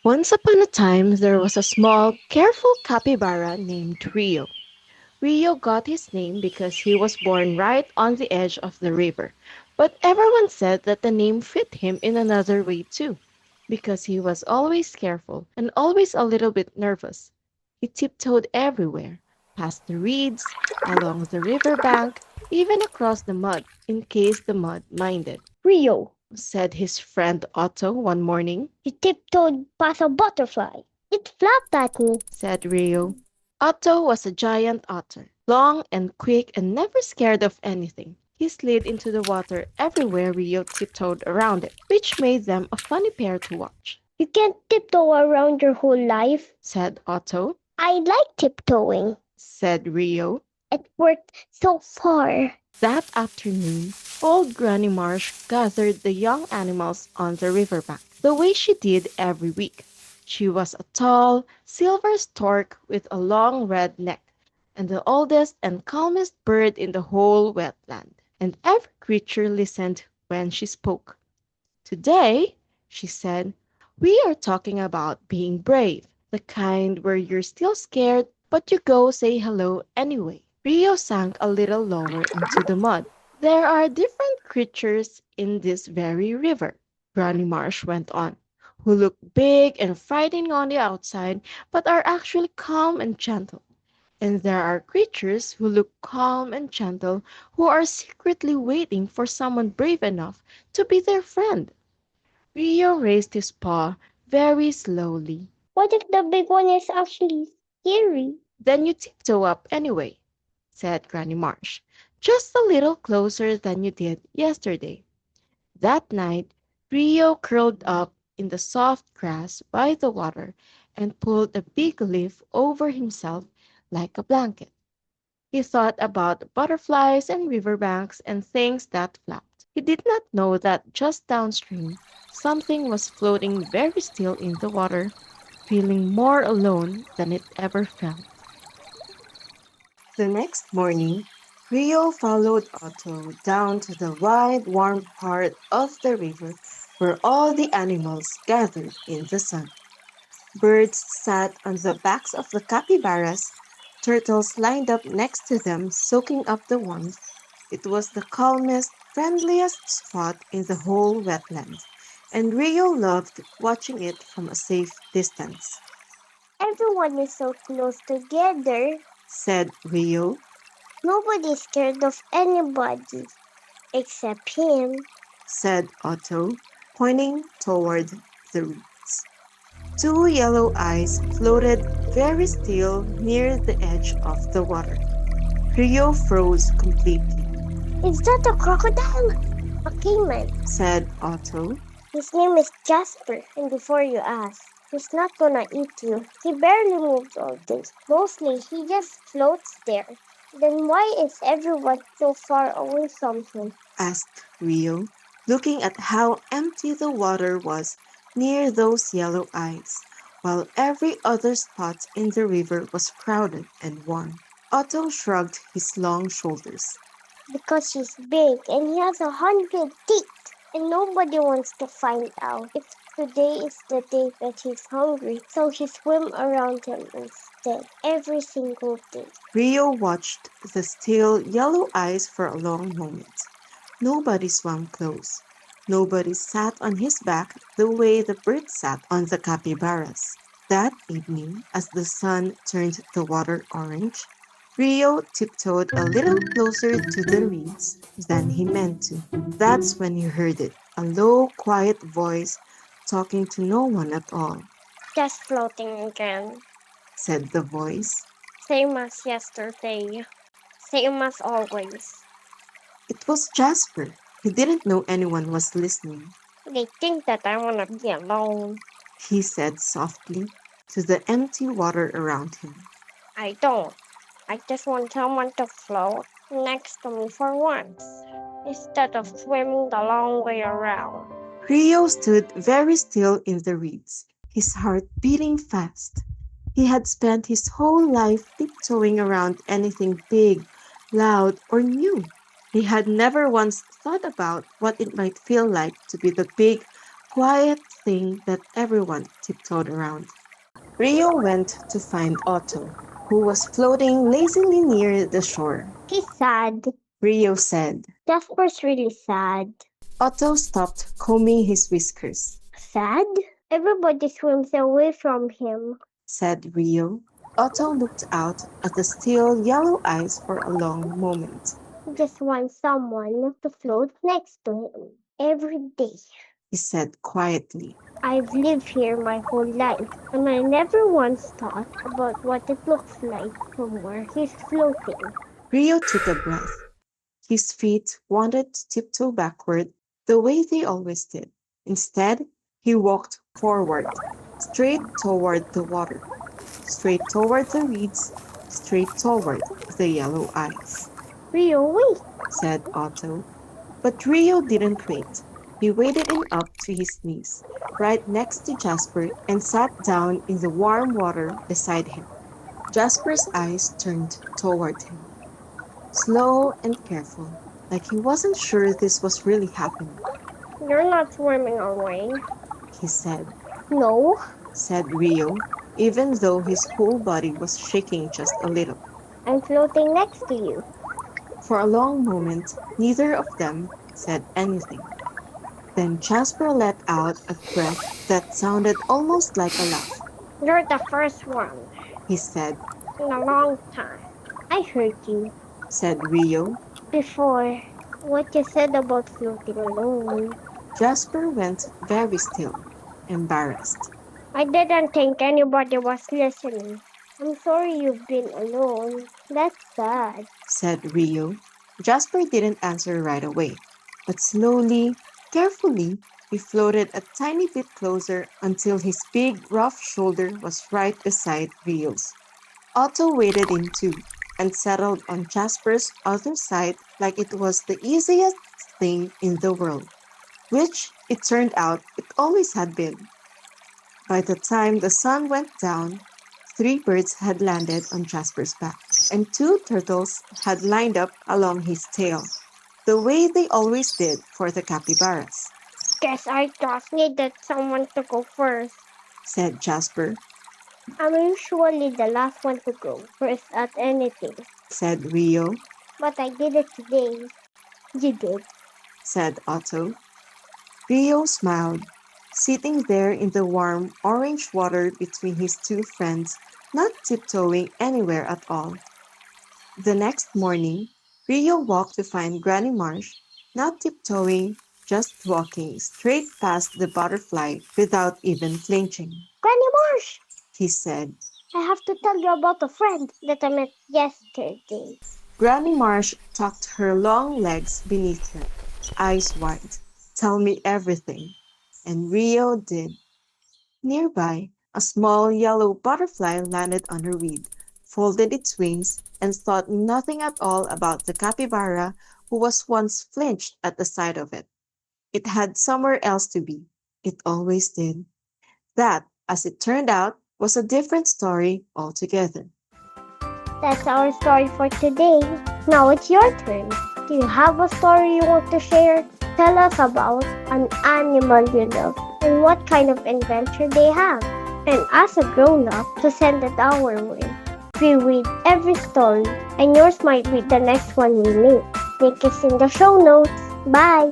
Once upon a time, there was a small, careful capybara named Rio. Rio got his name because he was born right on the edge of the river, but everyone said that the name fit him in another way too, because he was always careful and always a little bit nervous. He tiptoed everywhere, past the reeds, along the river bank, even across the mud, in case the mud minded. Rio, Said his friend Otto one morning. you tiptoed past a butterfly. It flapped at me. Said Rio. Otto was a giant otter, long and quick and never scared of anything. He slid into the water everywhere Rio tiptoed around it, which made them a funny pair to watch. You can't tiptoe around your whole life. Said Otto. I like tiptoeing. Said Rio. It worked so far. That afternoon, old Granny Marsh gathered the young animals on the riverbank, the way she did every week. She was a tall, silver stork with a long red neck, and the oldest and calmest bird in the whole wetland. And every creature listened when she spoke. Today, she said, we are talking about being brave, the kind where you're still scared, but you go say hello anyway. Rio sank a little lower into the mud. There are different creatures in this very river, Granny Marsh went on, who look big and frightening on the outside, but are actually calm and gentle. And there are creatures who look calm and gentle who are secretly waiting for someone brave enough to be their friend. Rio raised his paw very slowly. What if the big one is actually scary? Then you tiptoe up anyway, said Granny Marsh, just a little closer than you did yesterday. That night, Rio curled up in the soft grass by the water and pulled a big leaf over himself like a blanket. He thought about butterflies and riverbanks and things that flapped. He did not know that just downstream, something was floating very still in the water, feeling more alone than it ever felt. The next morning, Rio followed Otto down to the wide, warm part of the river where all the animals gathered in the sun. Birds sat on the backs of the capybaras, turtles lined up next to them, soaking up the warmth. It was the calmest, friendliest spot in the whole wetland, and Rio loved watching it from a safe distance. Everyone is so close together. Said Rio. Nobody's scared of anybody except him. Said Otto, pointing toward the reeds. Two yellow eyes floated very still near the edge of the water. Rio froze completely. Is that a crocodile? A caiman. Said Otto. His name is Jasper, and before you ask, he's not gonna eat you. He barely moves all day. Mostly, he just floats there. Then why is everyone so far away from him? Asked Rio, looking at how empty the water was near those yellow eyes, while every other spot in the river was crowded and warm. Otto shrugged his long shoulders. Because he's big and he has 100 teeth, and nobody wants to find out if today is the day that he's hungry, so he swim around him instead every single day. Rio watched the still yellow eyes for a long moment. Nobody swam close. Nobody sat on his back the way the birds sat on the capybaras. That evening, as the sun turned the water orange, Rio tiptoed a little closer to the reeds than he meant to. That's when he heard it, a low, quiet voice talking to no one at all. Just floating again, Said the voice. same as yesterday, same as always. It was Jasper. He didn't know anyone was listening. They think that I wanna be alone. He said softly to the empty water around him. I don't. I just want someone to float next to me for once, instead of swimming the long way around. Rio stood very still in the reeds, his heart beating fast. He had spent his whole life tiptoeing around anything big, loud, or new. He had never once thought about what it might feel like to be the big, quiet thing that everyone tiptoed around. Rio went to find Otto, who was floating lazily near the shore. He's sad. Rio said. Jasper's really sad. Otto stopped combing his whiskers. Sad? Everybody swims away from him. Said Rio. Otto looked out at the still yellow eyes for a long moment. Just want someone to float next to him every day. He said quietly. I've lived here my whole life, and I never once thought about what it looks like from where he's floating. Rio took a breath. His feet wanted to tiptoe backward the way they always did. Instead, he walked forward, straight toward the water, straight toward the reeds, straight toward the yellow eyes. Rio, wait! Said Otto. But Rio didn't wait. He waded in up to his knees, right next to Jasper, and sat down in the warm water beside him. Jasper's eyes turned toward him, slow and careful, like he wasn't sure this was really happening. You're not swimming away. He said. No, Said Rio, even though his whole body was shaking just a little. I'm floating next to you. For a long moment, neither of them said anything. Then Jasper let out a breath that sounded almost like a laugh. You're the first one He said. in a long time. I heard you Said Rio. before. What you said about floating alone. Jasper went very still, embarrassed. I didn't think anybody was listening. I'm sorry you've been alone. That's sad. Said Rio. Jasper didn't answer right away, but slowly, carefully, he floated a tiny bit closer until his big, rough shoulder was right beside Rio's. Otto waded in too and settled on Jasper's other side like it was the easiest thing in the world, which it turned out it always had been. By the time the sun went down, 3 birds had landed on Jasper's back, and 2 turtles had lined up along his tail, the way they always did for the capybaras. Guess I just needed someone to go first. Said Jasper. I'm usually the last one to go first at anything. Said Rio. But I did it today. You did. Said Otto. Rio smiled, sitting there in the warm orange water between his 2 friends, not tiptoeing anywhere at all. The next morning, Rio walked to find Granny Marsh, not tiptoeing, just walking straight past the butterfly without even flinching. Granny Marsh! He said. I have to tell you about a friend that I met yesterday. Granny Marsh tucked her long legs beneath her, eyes wide. Tell me everything. And Rio did. Nearby, a small yellow butterfly landed on her weed, folded its wings, and thought nothing at all about the capybara who was once flinched at the sight of it. It had somewhere else to be. It always did. That, as it turned out, was a different story altogether. That's our story for today. Now it's your turn. Do you have a story you want to share? Tell us about an animal you love and what kind of adventure they have. And as a grown-up, to send it our way. We read every story, and yours might be the next one we make. Link is in the show notes. Bye!